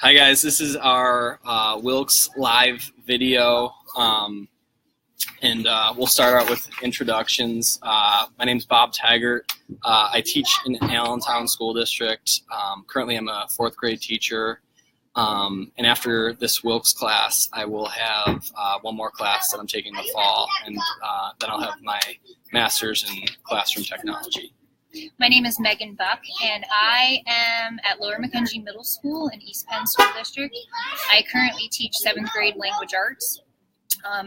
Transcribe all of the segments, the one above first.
Hi guys, this is our Wilkes live video, and we'll start out with introductions. My name is Bob Taggart. I teach in Allentown School District. Currently I'm a 4th grade teacher, and after this Wilkes class I will have one more class that I'm taking in the fall, and then I'll have my master's in classroom technology. My name is Megan Buck, and I am at Lower Mackenzie Middle School in East Penn School District. I currently teach 7th grade language arts.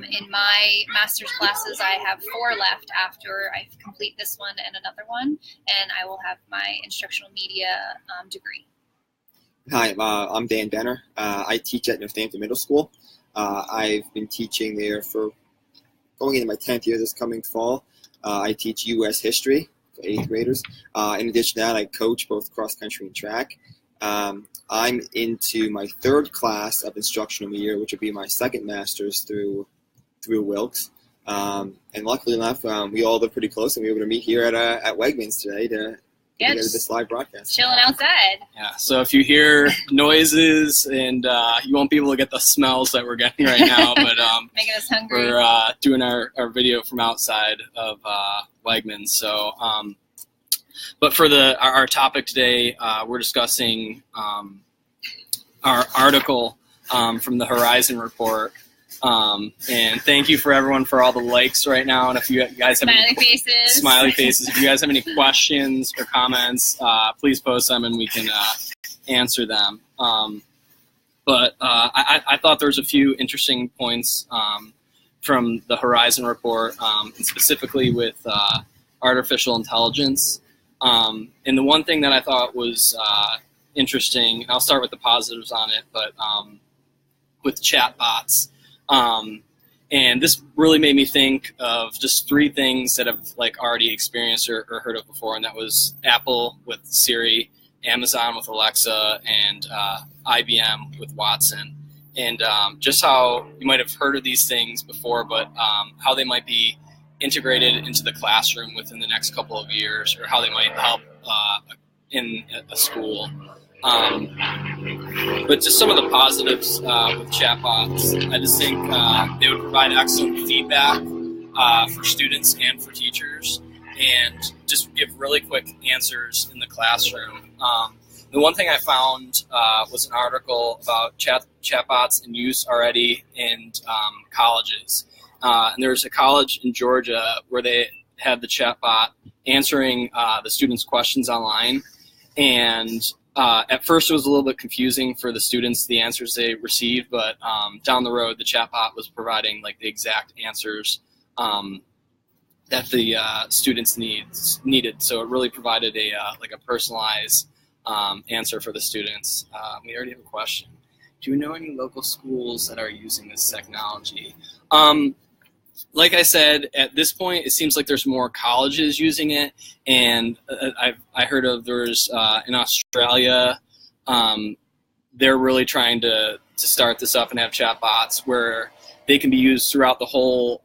In my master's classes, I have 4 left after I complete this one and another one, and I will have my instructional media degree. Hi, I'm Dan Benner. I teach at Northampton Middle School. I've been teaching there for going into my 10th year this coming fall. I teach U.S. history for 8th graders. In addition to that, I coach both cross country and track. I'm into my 3rd class of instructional media, which would be my 2nd master's through Wilkes. And luckily enough, we all live pretty close, and we were able to meet here at Wegmans today to get this live broadcast. Chilling outside. Yeah, so if you hear noises, and you won't be able to get the smells that we're getting right now, but making us hungry. We're doing our video from outside of Wegmans. So, but for our topic today, we're discussing our article from the Horizon Report. And thank you for everyone for all the likes right now. And if you guys have smiley faces, if you guys have any questions or comments, please post them and we can answer them. But I thought there was a few interesting points from the Horizon Report, and specifically with artificial intelligence. And the one thing that I thought was interesting, and I'll start with the positives on it, but with chatbots. And this really made me think of just 3 things that I've already experienced or heard of before, and that was Apple with Siri, Amazon with Alexa, and IBM with Watson. And just how you might have heard of these things before, but how they might be integrated into the classroom within the next couple of years, or how they might help in a school. But just some of the positives with chatbots, I just think they would provide excellent feedback for students and for teachers, and just give really quick answers in the classroom. The one thing I found was an article about chatbots in use already in colleges. And there's a college in Georgia where they had the chatbot answering the students' questions online. And at first it was a little bit confusing for the students, the answers they received, but down the road the chatbot was providing the exact answers that the students needed. So it really provided a personalized answer for the students. We already have a question. Do you know any local schools that are using this technology? Like I said, at this point, it seems like there's more colleges using it, and I heard of there's in Australia, they're really trying to start this up and have chatbots where they can be used throughout the whole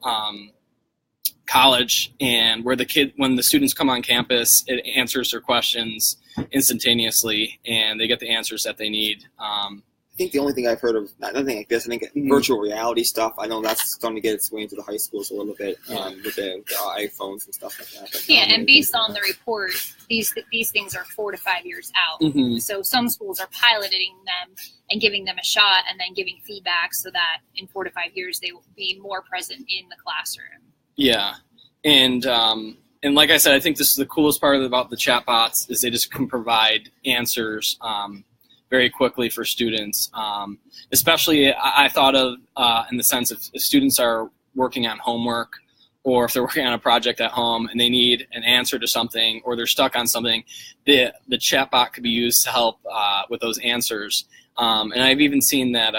college, and where when the students come on campus, it answers their questions instantaneously, and they get the answers that they need. I think the only thing I've heard of, nothing like this, I think virtual reality stuff, I know that's starting to get its way into the high schools a little bit with the iPhones and stuff like that. But and based on the report, these things are 4 to 5 years out. Mm-hmm. So some schools are piloting them and giving them a shot and then giving feedback so that in 4 to 5 years they will be more present in the classroom. Yeah, and like I said, I think this is the coolest part about the chatbots is they just can provide answers very quickly for students. Especially I thought of in the sense of if students are working on homework, or if they're working on a project at home and they need an answer to something, or they're stuck on something, the chatbot could be used to help with those answers. And I've even seen that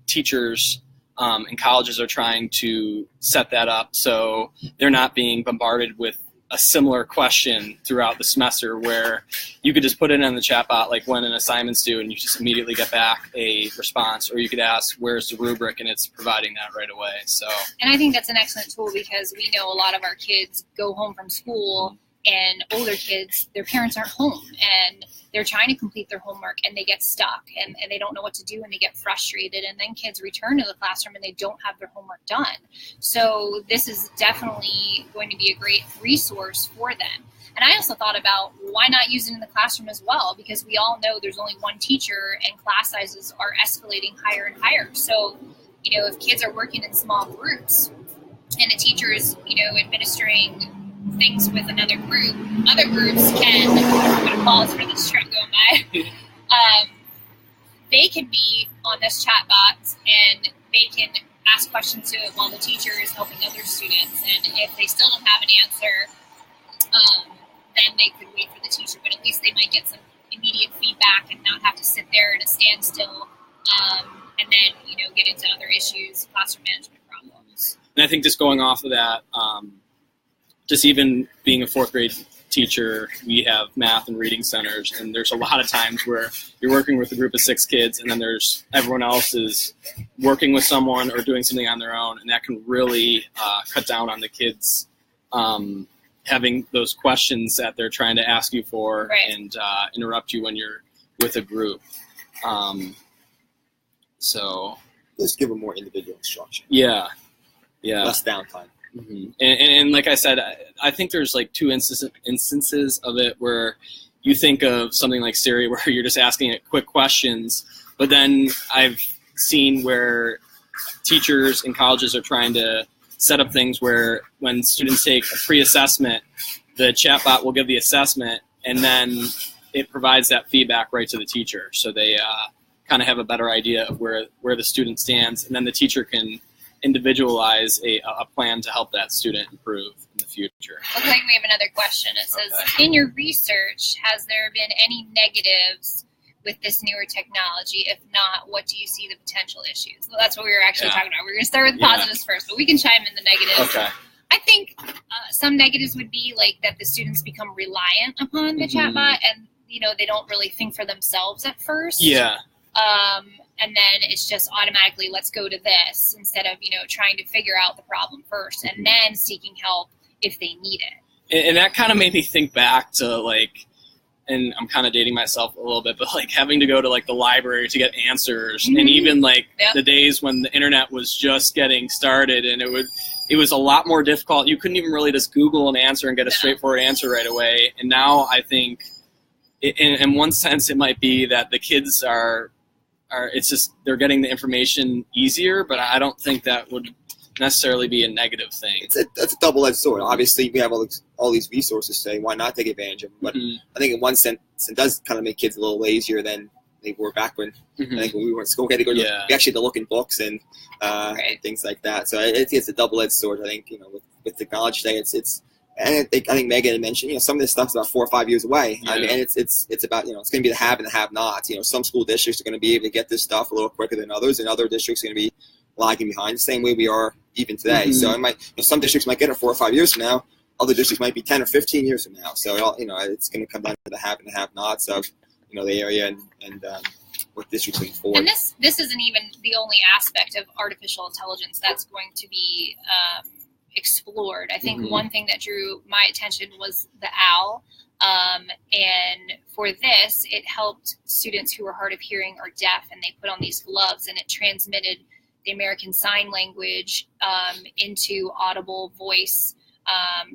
teachers and colleges are trying to set that up so they're not being bombarded with a similar question throughout the semester, where you could just put it in the chatbot when an assignment's due and you just immediately get back a response, or you could ask where's the rubric and it's providing that right away. So, and I think that's an excellent tool because we know a lot of our kids go home from school and older kids, their parents aren't home and they're trying to complete their homework and they get stuck and they don't know what to do and they get frustrated, and then kids return to the classroom and they don't have their homework done. So this is definitely going to be a great resource for them. And I also thought about why not use it in the classroom as well, because we all know there's only one teacher and class sizes are escalating higher and higher. So, if kids are working in small groups and a teacher is, administering things with another group, other groups can, I'm going to pause for this truck going by, they can be on this chat box and they can ask questions to it while the teacher is helping other students. And if they still don't have an answer, then they could wait for the teacher, but at least they might get some immediate feedback and not have to sit there at a standstill and then, get into other issues, classroom management problems. And I think just going off of that, just even being a fourth grade teacher, we have math and reading centers, and there's a lot of times where you're working with a group of 6 kids and then there's everyone else is working with someone or doing something on their own, and that can really cut down on the kids having those questions that they're trying to ask you for, right, and interrupt you when you're with a group. So just give them more individual instruction. Yeah. Less downtime. Mm-hmm. And like I said, I think there's like 2 instances of it where you think of something like Siri where you're just asking it quick questions, but then I've seen where teachers in colleges are trying to set up things where when students take a pre-assessment, the chatbot will give the assessment and then it provides that feedback right to the teacher. So they kind of have a better idea of where the student stands, and then the teacher can individualize a plan to help that student improve in the future. Looks like we have another question. It says, in your research, has there been any negatives with this newer technology? If not, what do you see the potential issues? Well, that's what we were actually talking about. We're going to start with the positives first, but we can chime in the negatives. Okay. I think some negatives would be like that the students become reliant upon the chatbot and, they don't really think for themselves at first. Yeah. And then it's just automatically, let's go to this instead of, trying to figure out the problem first and then seeking help if they need it. And that kind of made me think back to like, and I'm kind of dating myself a little bit, but like having to go to like the library to get answers, and even like the days when the internet was just getting started, and it was a lot more difficult. You couldn't even really just Google an answer and get a straightforward answer right away. And now I think, in one sense, it might be that the kids are it's just they're getting the information easier, but I don't think that would necessarily be a negative thing. That's a double-edged sword. Obviously, we have all these resources to say why not take advantage of them. But I think in one sense, it does kind of make kids a little lazier than they were back when I think when we were in school. We had to go we actually had to look in books and things like that. So it's a double-edged sword. I think with technology today, it's. And I think Megan had mentioned, some of this stuff's about 4 or 5 years away. Yeah. I mean, and it's about, it's going to be the have and the have-nots. Some school districts are going to be able to get this stuff a little quicker than others, and other districts are going to be lagging behind the same way we are even today. So some districts might get it 4 or 5 years from now. Other districts might be 10 or 15 years from now. So, it's going to come down to the have and the have-nots of, the area and what districts moving forward. And this isn't even the only aspect of artificial intelligence that's going to be explored. I think one thing that drew my attention was the OWL, and for this it helped students who were hard of hearing or deaf, and they put on these gloves and it transmitted the American Sign Language into audible voice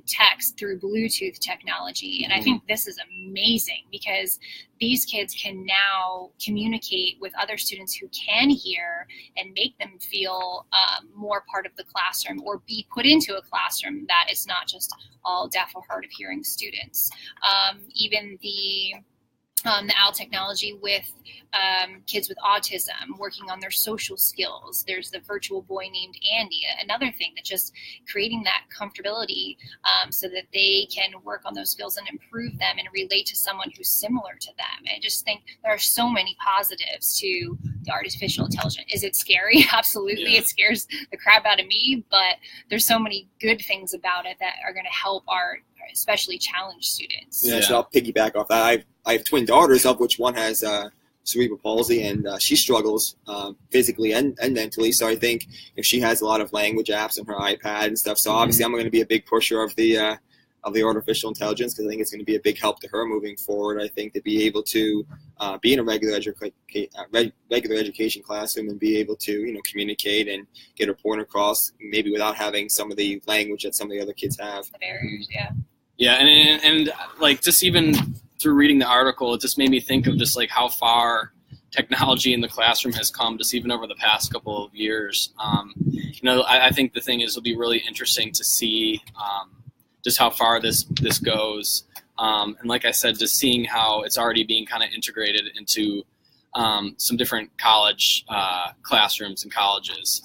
text through Bluetooth technology. And I think this is amazing because these kids can now communicate with other students who can hear and make them feel more part of the classroom, or be put into a classroom that is not just all deaf or hard of hearing students. Even the OWL technology with kids with autism, working on their social skills. There's the virtual boy named Andy, another thing that just creating that comfortability so that they can work on those skills and improve them and relate to someone who's similar to them. I just think there are so many positives to the artificial intelligence. Is it scary? Absolutely. Yeah. It scares the crap out of me, but there's so many good things about it that are going to help our especially challenged students. Yeah, so I'll piggyback off that. I have twin daughters, of which one has cerebral palsy, and she struggles physically and mentally. So I think if she has a lot of language apps on her iPad and stuff, so obviously I'm going to be a big pusher of the of the artificial intelligence, because I think it's going to be a big help to her moving forward. I think to be able to be in a regular education classroom and be able to, communicate and get a point across, maybe without having some of the language that some of the other kids have. The barriers, yeah. Yeah, and like just even through reading the article, it just made me think of just like how far technology in the classroom has come just even over the past couple of years. I think the thing is, it'll be really interesting to see just how far this goes. And like I said, just seeing how it's already being kind of integrated into some different college classrooms and colleges,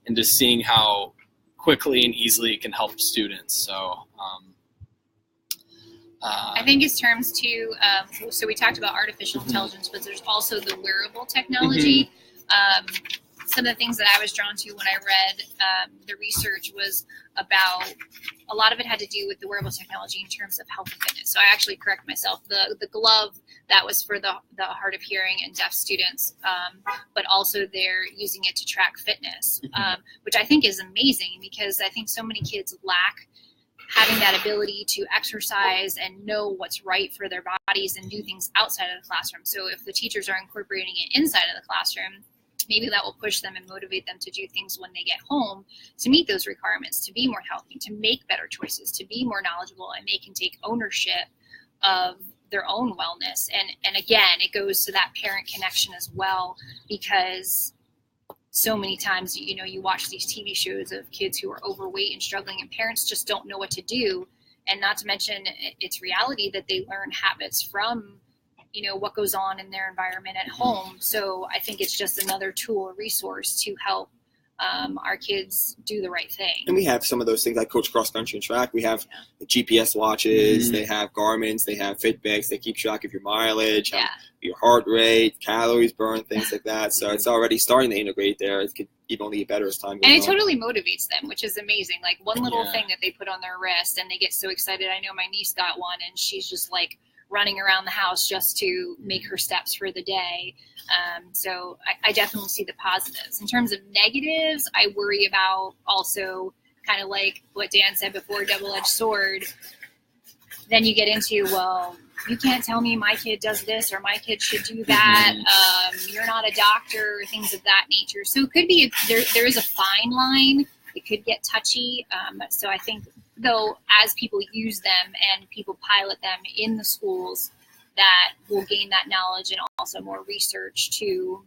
and just seeing how quickly and easily it can help students. So I think it's terms too. So we talked about artificial intelligence, but there's also the wearable technology. Some of the things that I was drawn to when I read the research was about, a lot of it had to do with the wearable technology in terms of health and fitness. So I actually correct myself. The glove, that was for the hard of hearing and deaf students, but also they're using it to track fitness, which I think is amazing, because I think so many kids lack having that ability to exercise and know what's right for their bodies and do things outside of the classroom. So if the teachers are incorporating it inside of the classroom, maybe that will push them and motivate them to do things when they get home to meet those requirements, to be more healthy, to make better choices, to be more knowledgeable, and they can take ownership of their own wellness. And again, it goes to that parent connection as well, because so many times, you watch these TV shows of kids who are overweight and struggling, and parents just don't know what to do. And not to mention, it's reality that they learn habits from what goes on in their environment at home. So I think it's just another tool, a resource to help our kids do the right thing. And we have some of those things. I coach cross country and track. We have the GPS watches, they have Garmin's, they have Fitbits. They keep track of your mileage, your heart rate, calories burned, things like that. So it's already starting to integrate there. It could even only get better as time goes on. And it totally motivates them, which is amazing. Like one little thing that they put on their wrist and they get so excited. I know my niece got one and she's just like running around the house just to make her steps for the day. So I definitely see the positives. In terms of negatives, I worry about also kind of like what Dan said before, double-edged sword. Then you get into, well, you can't tell me my kid does this or my kid should do that. You're not a doctor, or things of that nature. So it could be, there is a fine line. It could get touchy. So I think, though, as people use them and people pilot them in the schools, that will gain that knowledge and also more research to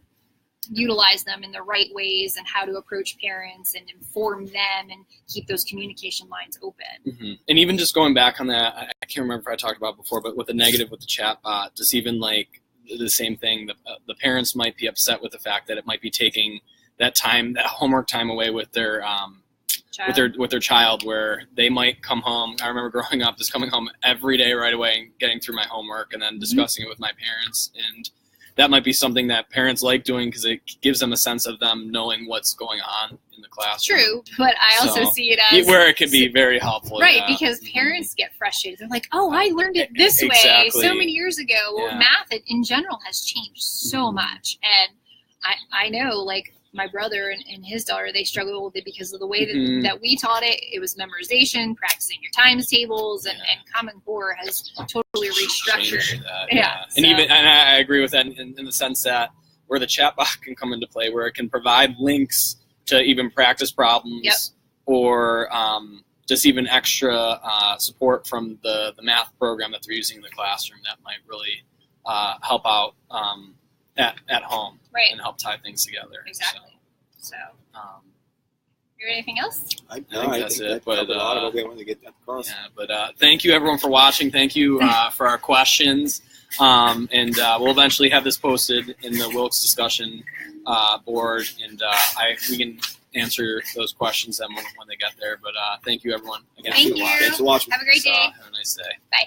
utilize them in the right ways and how to approach parents and inform them and keep those communication lines open. And even just going back on that, I can't remember if I talked about it before, but with the negative with the chatbot, just even like the same thing, the parents might be upset with the fact that it might be taking that time, that homework time away with their with their child, where they might come home. I remember growing up just coming home every day right away and getting through my homework and then discussing it with my parents. And that might be something that parents like doing because it gives them a sense of them knowing what's going on in the classroom. True, but I also see it as where it could be very helpful. Right, because parents get frustrated. They're like, oh, I learned it this way so many years ago. Well, math in general has changed so much. And I know, like, my brother and his daughter, they struggle with it because of the way that we taught it. It was memorization, practicing your times tables, and Common Core has totally restructured. And I agree with that in the sense that where the chatbot can come into play, where it can provide links to even practice problems or just even extra support from the math program that they're using in the classroom that might really help out at home and help tie things together. Exactly. So anything else? I think that's it. But a lot of what we wanted to get that across. Yeah, but thank you everyone for watching. Thank you for our questions. And we'll eventually have this posted in the Wilkes discussion board, and we can answer those questions then when they get there. But thank you everyone again for watching. Thanks for watching. Have a great day. Have a nice day. Bye.